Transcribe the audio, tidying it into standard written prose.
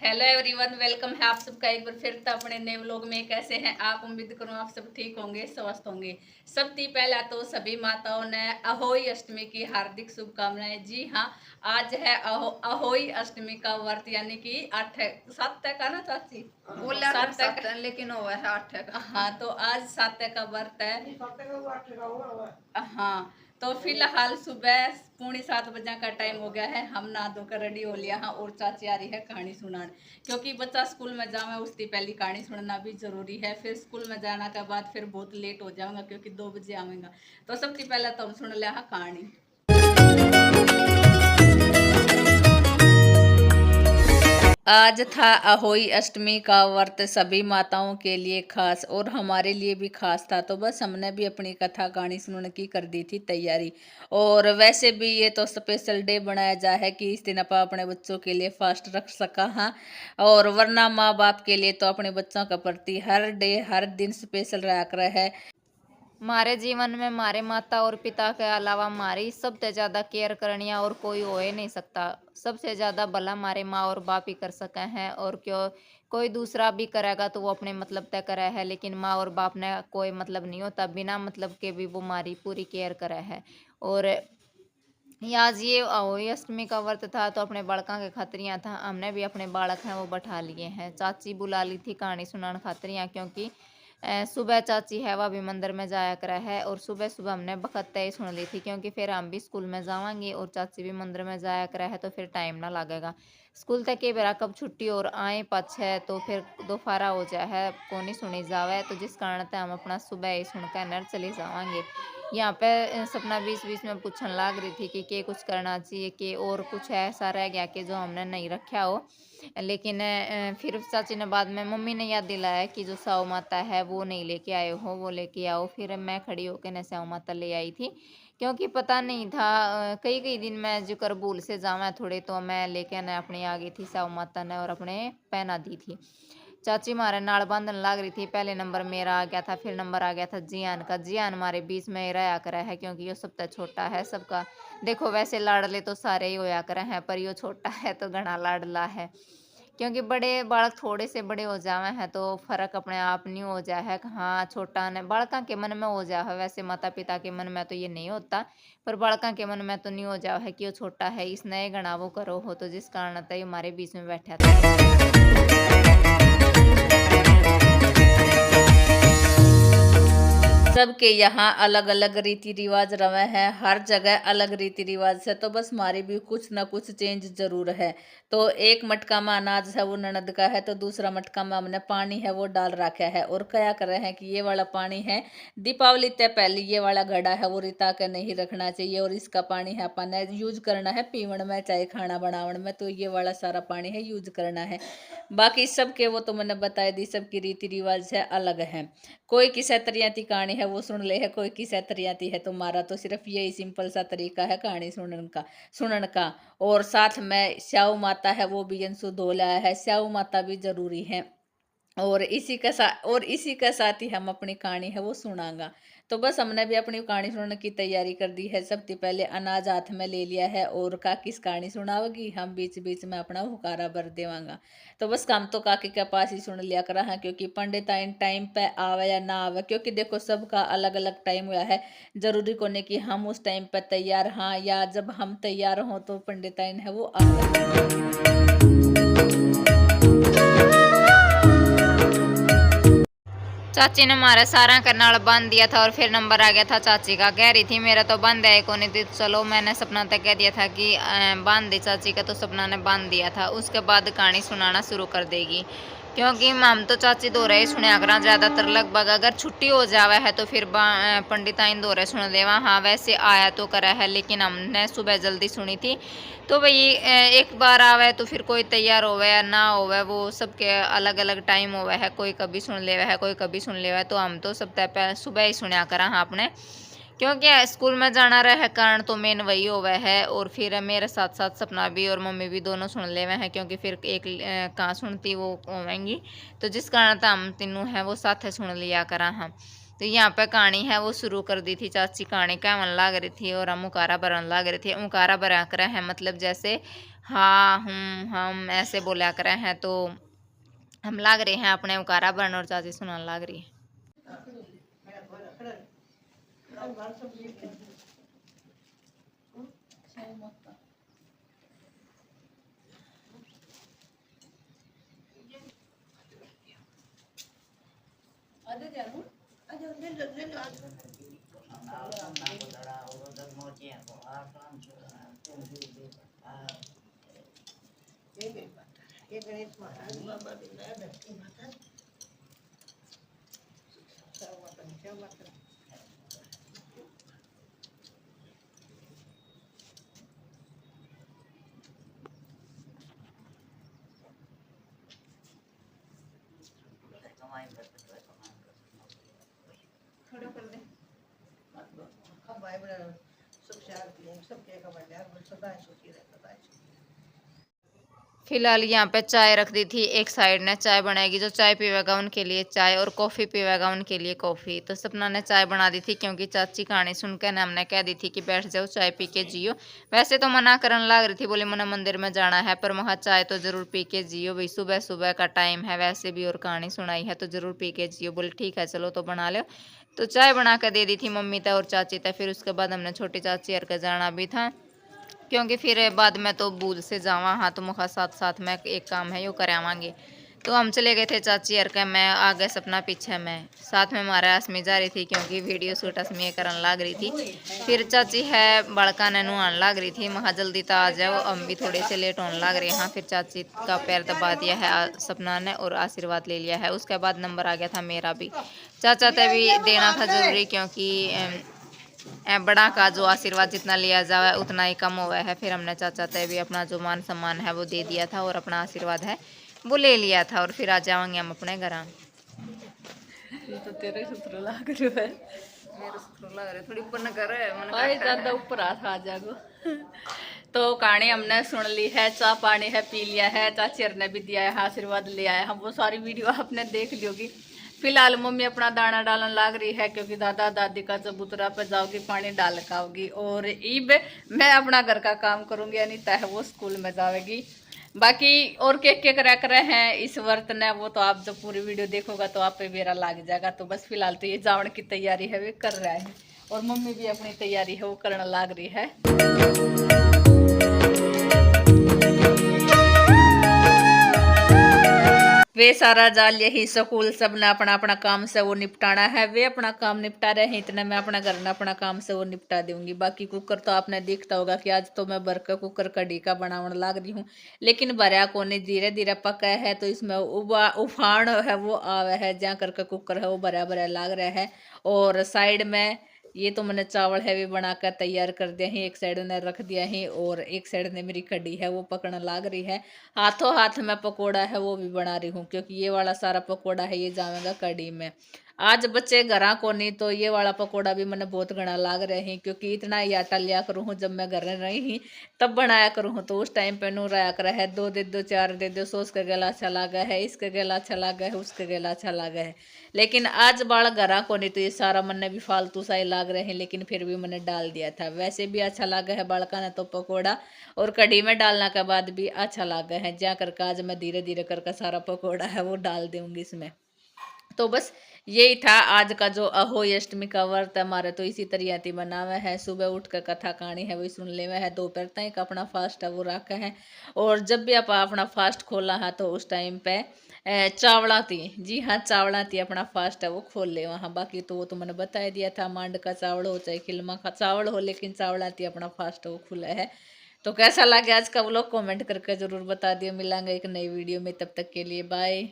Hello everyone, welcome है आप सबका एक बार फिर तो अपने नए व्लॉग में। कैसे हैं आप? उम्मीद करूं आप सब ठीक होंगे, स्वस्थ होंगे। सबसे पहला तो सभी माताओं ने अहोई अष्टमी की हार्दिक शुभकामनाएं। जी हाँ, आज है अहोई अष्टमी का व्रत, यानी कि 7 का ना चाची? बोला सात सात का। लेकिन वो है 8 का। हाँ, तो आज 7 का व्रत है। हाँ, तो फिलहाल सुबह 6:45 का टाइम हो गया है। हम नहा धोकर रेडी हो लिया। हाँ, और चाची आ रही है कहानी सुनाने, क्योंकि बच्चा स्कूल में जावे उसकी पहली कहानी सुनना भी जरूरी है। फिर स्कूल में जाने के बाद फिर बहुत लेट हो जाऊंगा, क्योंकि 2 बजे आऊंगा। तो सबसे पहले तो हम सुन लिया कहानी। आज था अहोई अष्टमी का व्रत, सभी माताओं के लिए खास और हमारे लिए भी खास था। तो बस हमने भी अपनी कथा कहानी सुनने की कर दी थी तैयारी। और वैसे भी ये तो स्पेशल डे बनाया जा है कि इस दिन अपन अपने बच्चों के लिए फास्ट रख सका। हाँ, और वरना माँ बाप के लिए तो अपने बच्चों के प्रति हर डे हर दिन स्पेशल रहा कर है। हमारे जीवन में हमारे माता और पिता के अलावा हमारी सबसे ज्यादा केयर करनिया और कोई हो ही नहीं सकता। सबसे ज्यादा भला हमारे माँ और बाप ही कर सके हैं, और क्यों कोई दूसरा भी करेगा तो वो अपने मतलब तय करे है, लेकिन माँ और बाप ने कोई मतलब नहीं होता, बिना मतलब के भी वो हमारी पूरी केयर करे है। और आज ये अहोई अष्टमी का व्रत था, तो अपने बालका के खातरिया था। हमने भी अपने बालक हैं वो बैठा लिए हैं। चाची बुला ली थी कहानी सुनाने खातरिया, क्योंकि सुबह चाची है वह भी मंदिर में जाया करा है, और सुबह सुबह हमने बखत तय सुन ली थी, क्योंकि फिर हम भी स्कूल में जावांगे और चाची भी मंदिर में जाया करा है, तो फिर टाइम ना लगेगा स्कूल तक के बेरा कब छुट्टी और आए पाछ है, तो फिर दोपहरा हो जाए है को नहीं सुनी जावे, तो जिस कारण से हम अपना सुबह ही सुनकर नर चले जावांगे। यहाँ पे सपना बीच बीच में पूछने लग रही थी कि कुछ करना चाहिए, कि और कुछ ऐसा रह गया कि जो हमने नहीं रखा हो। लेकिन फिर चाची ने बाद में मम्मी ने याद दिलाया कि जो साऊ माता है वो नहीं लेके आए हो, वो लेके आओ। फिर मैं खड़ी होकर न साऊ माता ले आई थी, क्योंकि पता नहीं था कई कई दिन मैं जो कर भूल से जावा थोड़े, तो मैं लेके न अपने आ गई थी साऊ माता ने और अपने पहना दी थी। चाची मारे नाल बांधन लग रही थी। पहले नंबर मेरा आ गया था, फिर नंबर आ गया था जियान का। जियान हमारे बीच में ही रहा करा है, क्योंकि ये सबसे छोटा है सबका। देखो वैसे लाडले तो सारे ही होया करे हैं, पर यो छोटा है तो घना लाडला है, क्योंकि बड़े बालक थोड़े से बड़े हो जावे हैं तो फर्क अपने आप नहीं हो जाए है। हाँ, छोटा ने बालका के मन में हो जाए है, वैसे माता पिता के मन में तो ये नहीं होता, पर बालका के मन में तो नहीं हो जाए है कि वो छोटा है, इसने घना वो करो हो, तो जिस कारण तो हमारे बीच में बैठा था। सबके यहाँ अलग अलग रीति रिवाज रवे हैं, हर जगह अलग रीति रिवाज से। तो बस हमारे भी कुछ ना कुछ चेंज जरूर है। तो एक मटका में अनाज है वो ननद का है, तो दूसरा मटका में हमने पानी है वो डाल रखा है। और क्या कर रहे हैं कि ये वाला पानी है दीपावली तय पहले ये वाला घड़ा है वो रिता के नहीं रखना चाहिए, और इसका पानी है अपन ने यूज करना है पीवन में चाहे खाना बनावन में, तो ये वाला सारा पानी है यूज करना है। बाकी सबके वो तो मैंने बताया दी, सबकी रीति रिवाज है अलग है। कोई किस तरियाती कहानी है वो सुन ले है, कोई किस तरियाती है। तो हमारा तो सिर्फ यही सिंपल सा तरीका है कहानी सुनने का। और साथ में स्याऊ माता है वो भी अंशु धो लाया है, स्याऊ माता भी जरूरी है। और इसी के साथ ही हम अपनी कहानी है वो सुनागा। तो बस हमने भी अपनी कहानी सुनने की तैयारी कर दी है। सबसे पहले अनाज हाथ में ले लिया है, और का किस कहानी सुनाओगी, हम बीच बीच में अपना हुकारा भर देवांगा। तो बस काम तो काकी के पास ही सुन लिया करा है, क्योंकि पंडित आइन टाइम पे आवे या ना आवे, क्योंकि देखो सबका अलग अलग टाइम हुआ है। जरूरी को नहीं कि हम उस टाइम पे तैयार हाँ, या जब हम तैयार हों तो पंडित आइन है वो आवे। चाची ने हमारे सारा करनाल बांध दिया था, और फिर नंबर आ गया था चाची का। कह रही थी मेरा तो बंद है को नहीं थी, चलो मैंने सपना तक कह दिया था कि बांध दे चाची का, तो सपना ने बांध दिया था। उसके बाद कहानी सुनाना शुरू कर देगी, क्योंकि हम तो चाची दो रहे सुने करा ज्यादातर। लगभग अगर छुट्टी हो जावा है तो फिर पंडिताइन दो रहे सुन देवा। हाँ, वैसे आया तो करा है, लेकिन हमने सुबह जल्दी सुनी थी। तो भाई एक बार आवे तो फिर कोई तैयार होवे या ना होवे, वो सबके अलग अलग टाइम होवे है। कोई कभी सुन लेवे है, कोई कभी सुन लेवे है, तो हम तो सब पहले सुबह ही सुनया करा हाँ अपने, क्योंकि स्कूल में जाना रहे कारण तो मेन वही होवे है। और फिर मेरे साथ साथ सपना भी और मम्मी भी दोनों सुन लेवे हैं, क्योंकि फिर एक कहाँ सुनती वो होवेंगी, तो जिस कारण हम तीनों हैं वो साथ सुन लिया करा हाँ। तो यहाँ पे कहानी है वो शुरू कर दी थी चाची। कहानी कहवन लाग रही थी और हम उकारा भरन लाग रहे थे। उकारा भरा करे हैं मतलब जैसे हाँ हम ऐसे बोला करे हैं, तो हम लाग रहे हैं अपने उकारा भरन और चाची सुनाने लाग रही है। फिलहाल यहाँ पे चाय रख दी थी एक साइड ने। चाय बनाएगी जो चाय पीवेगा उनके लिए चाय, और कॉफ़ी पीवेगा उनके लिए कॉफ़ी। तो सपना ने चाय बना दी थी क्योंकि चाची कहानी सुनकर ना हमने कह दी थी कि बैठ जाओ चाय पी के जियो। वैसे तो मना करने लग रही थी, बोली मना मंदिर में जाना है, पर वहाँ चाय तो ज़रूर पी के जियो भाई, सुबह सुबह का टाइम है वैसे भी, और कहानी सुनाई है तो ज़रूर पी के जियो। बोले ठीक है चलो तो बना लो। तो चाय बना कर दे दी थी मम्मी था और चाची था। फिर उसके बाद हमने छोटी चाची हर के जाना भी था, क्योंकि फिर बाद में तो बूध से जावा। हाँ तो मुखा साथ साथ में एक काम है यो करावांगे। तो हम चले गए थे चाची हर के, मैं आगे सपना पीछे मैं, साथ में हमारा असमी जा रही थी क्योंकि वीडियो शूट असमी करने लग रही थी। फिर चाची है बड़का ने नुआने लग रही थी, महा जल्दी तो आ जाओ हम भी थोड़े से लेट होने लग रहे हैं। फिर चाची का पैर दबा दिया है सपना ने और आशीर्वाद ले लिया है। उसके बाद नंबर आ गया था मेरा भी, चाचा ते भी देना था जरूरी, क्योंकि बड़ा का जो आशीर्वाद जितना लिया जाए उतना ही कम हुआ है। फिर हमने चाचा ते भी अपना जो मान सम्मान है वो दे दिया था और अपना आशीर्वाद है वो ले लिया था, और फिर आ जाएंगे हम अपने घर। तो तेरे सुथरो लग रहा है, मेरे सुथरो लग रहा है, थोड़ी ऊपर न कर भाई ज्यादा ऊपर हाथ आ जागो। तो कहानी हमने सुन ली है, चाय पानी है पी लिया है, चाची ने भी दिया है आशीर्वाद ले आया हम, वो सारी वीडियो आपने देख ली होगी। फिलहाल मम्मी अपना दाना डालने लग रही है क्योंकि दादा दादी का चबूतरा पे जाओगी पानी डाल खाओगी, और ईब मैं अपना घर का काम करूंगी। अनिता है वो स्कूल में जाएगी। बाकी और के करा करे हैं इस वर्त ने, वो तो आप जब पूरी वीडियो देखोगा तो आप पे मेरा लग जाएगा। तो बस फिलहाल तो ये जावण की तैयारी है वे कर रहा है, और मम्मी भी अपनी तैयारी है वो करने लग रही है। वे सारा जाल यही स्कूल सब ने अपना अपना काम से वो निपटाना है, वे अपना काम निपटा रहे हैं, इतने मैं अपना घर में अपना काम से वो निपटा दूंगी। बाकी कुकर तो आपने देखता होगा कि आज तो मैं भर के कुकर कड़ी का बनावन लाग रही हूँ, लेकिन भरया कोने धीरे धीरे पका है तो इसमें उफान है वो आवे है, जहाँ करके कुकर है वो भरा भरा लाग रहा है। और साइड में ये तो मैंने चावल है भी बना कर तैयार कर दिया है, एक साइड ने रख दिया है और एक साइड ने मेरी कड़ी है वो पकड़ने लाग रही है। हाथों हाथ में पकोड़ा है वो भी बना रही हूँ, क्योंकि ये वाला सारा पकोड़ा है ये जाएगा कड़ी में। आज बच्चे घरा को नहीं तो ये वाला पकोड़ा भी मैंने बहुत घना लाग रहे हैं, क्योंकि इतना ही आटा लिया करूँ हूँ जब मैं घर में रही ही तब बनाया करूँ हूँ, तो उस टाइम पे नू रहा कर है 2 दे दो 4 दे दो, सोच का गला अच्छा लगा है, इसका गला अच्छा लगा है, उसका गला अच्छा लगा है। लेकिन आज बाल घरा को नहीं तो ये सारा मैंने भी फालतू सा ही लाग रहे हैं, लेकिन फिर भी मैंने डाल दिया था। वैसे भी अच्छा लगा है बालका ने तो पकोड़ा, और कढ़ी में डालने के बाद भी अच्छा लगा है। जा करके आज मैं धीरे धीरे करके सारा पकोड़ा है वो डाल दूंगी इसमें। तो बस यही था आज का जो अहोई अष्टमी का व्रत हमारे, तो इसी तरियाती बनावे है। सुबह उठ कर कथा कहानी है वही सुन ले है, दोपहर तक अपना फास्ट है वो रखा है, और जब भी आप अपना फास्ट खोला है तो उस टाइम पे चावला थी, जी हाँ चावला थी अपना फास्ट है वो खोल ले वहाँ। बाकी तो वो तो मैंने बता दिया था, मांड का चावल हो चाहे खिलमा का चावल हो, लेकिन चावला थी अपना फास्ट वो खुला है। तो कैसा लगे आज का व्लॉग कमेंट करके जरूर बता दियो। मिलेंगे एक नई वीडियो में, तब तक के लिए बाय।